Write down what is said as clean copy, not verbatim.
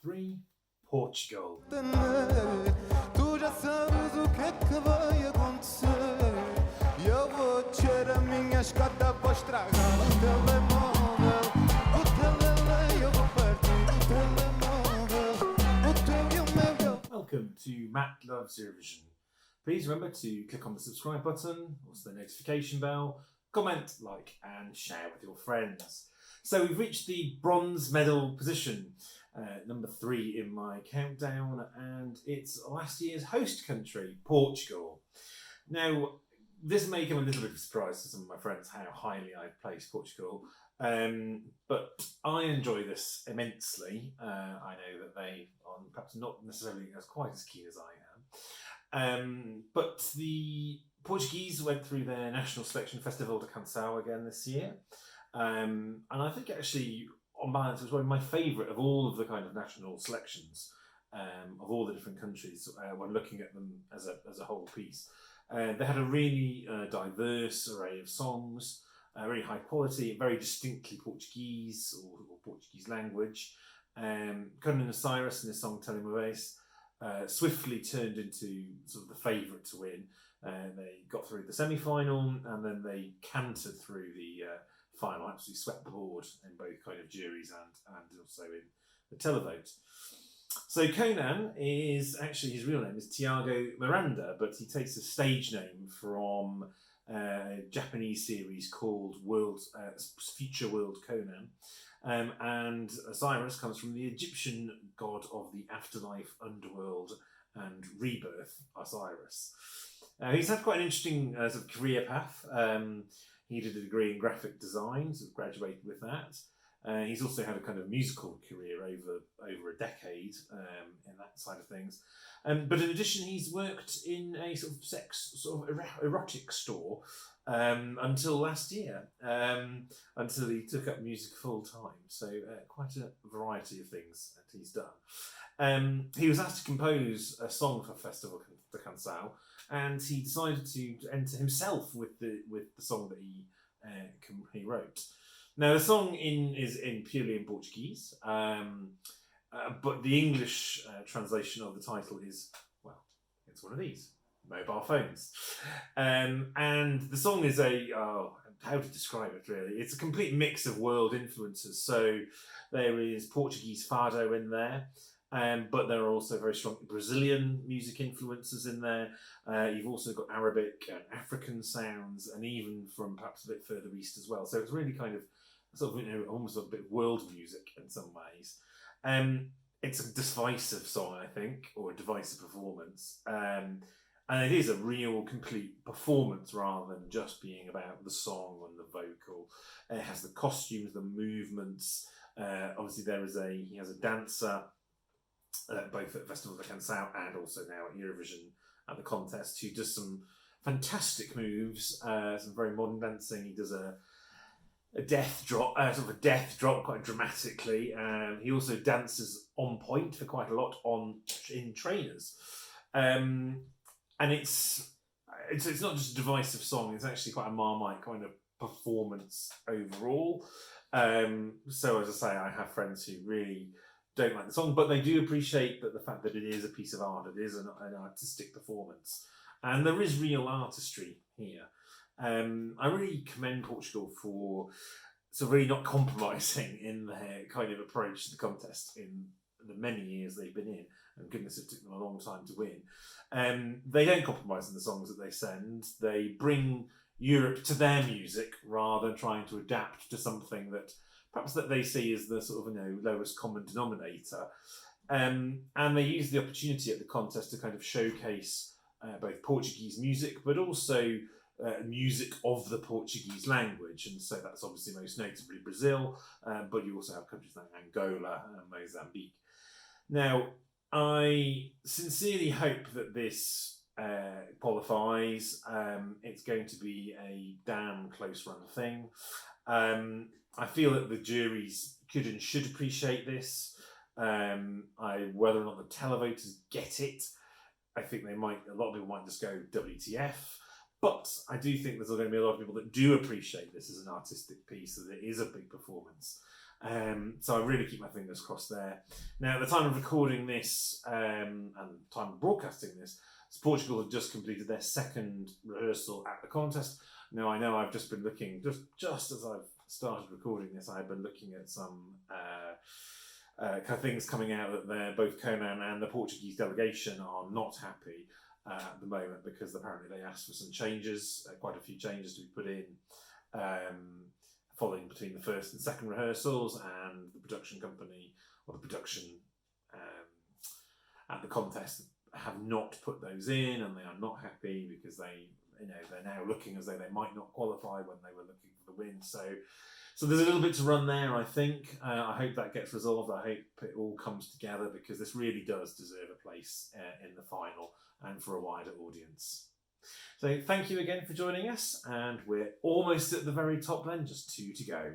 3, Portugal. Tu já sabes o que é que vai acontecer. Eu vou descer a minha escada, vou estragar o telemóvel. O telele, eu vou partir do telemóvel. O teu e o meu. Welcome to Matt Loves Eurovision. Please remember to click on the subscribe button, also the notification bell, comment, like and share with your friends. So we've reached the bronze medal position, number 3 in my countdown, and it's last year's host country, Portugal. Now, this may come a little bit of a surprise to some of my friends how highly I've placed Portugal, but I enjoy this immensely. I know that they are perhaps not necessarily quite as keen as I am. But the Portuguese went through their national selection Festival de Canção again this year. And I think actually, on balance, it was one of my favourite of all of the kind of national selections of all the different countries when looking at them as a whole piece. They had a really diverse array of songs, very high quality, very distinctly Portuguese or Portuguese language. Conan Osíris and his song Telemóveis swiftly turned into sort of the favourite to win. They got through the semi-final and then they cantered through the final, absolutely swept the board in both kind of juries and also in the televote. So Conan is actually, his real name is Tiago Miranda, but he takes a stage name from a Japanese series called Future World Conan. And Osiris comes from the Egyptian god of the afterlife, underworld and rebirth, Osiris. He's had quite an interesting sort of career path. He did a degree in graphic design, sort of graduated with that. He's also had a kind of musical career over a decade in that side of things. But in addition, he's worked in a sort of erotic store until last year, until he took up music full time. So quite a variety of things that he's done. He was asked to compose a song for Festival de Canção, and he decided to enter himself with the song that he wrote. Now the song is purely in Portuguese, but the English translation of the title is, well, it's one of these mobile phones, and the song is how to describe it really? It's a complete mix of world influences. So there is Portuguese fado in there. But there are also very strong Brazilian music influences in there. You've also got Arabic and African sounds, and even from perhaps a bit further east as well. So it's really kind of sort of, almost a bit of world music in some ways. It's a divisive song, I think, or a divisive performance. And it is a real complete performance rather than just being about the song and the vocal. It has the costumes, the movements. Obviously, he has a dancer. Both at Festival de Canção and also now at Eurovision at the contest, who does some fantastic moves, some very modern dancing. He does a death drop, quite dramatically. He also dances on point for quite a lot in trainers, and it's not just a divisive song. It's actually quite a Marmite kind of performance overall. So as I say, I have friends who really don't like the song, but they do appreciate the fact that it is a piece of art, it is an artistic performance, and there is real artistry here. I really commend Portugal for sort of really not compromising in their kind of approach to the contest in the many years they've been in, and goodness, it took them a long time to win. They don't compromise in the songs that they send. They bring Europe to their music rather than trying to adapt to something that perhaps that they see as the sort of lowest common denominator, and they use the opportunity at the contest to kind of showcase both Portuguese music, but also music of the Portuguese language, and so that's obviously most notably Brazil, but you also have countries like Angola and Mozambique. Now, I sincerely hope that this qualifies. It's going to be a damn close run thing. I feel that the juries could and should appreciate this. Whether or not the televoters get it, I think a lot of people might just go WTF. But I do think there's going to be a lot of people that do appreciate this as an artistic piece, that it is a big performance. So I really keep my fingers crossed there. Now, at the time of recording this and time of broadcasting this, Portugal have just completed their second rehearsal at the contest. Now, I know I've just been looking, just as I've started recording this, I've been looking at some kind of things coming out that both Conan and the Portuguese delegation are not happy at the moment, because apparently they asked for some changes, quite a few changes to be put in following between the first and second rehearsals, and the production company or the production at the contest have not put those in, and they are not happy because they're now looking as though they might not qualify when they were looking for the win. So there's a little bit to run there, I think. I hope that gets resolved. I hope it all comes together, because this really does deserve a place in the final and for a wider audience. So thank you again for joining us, and we're almost at the very top then, just 2 to go.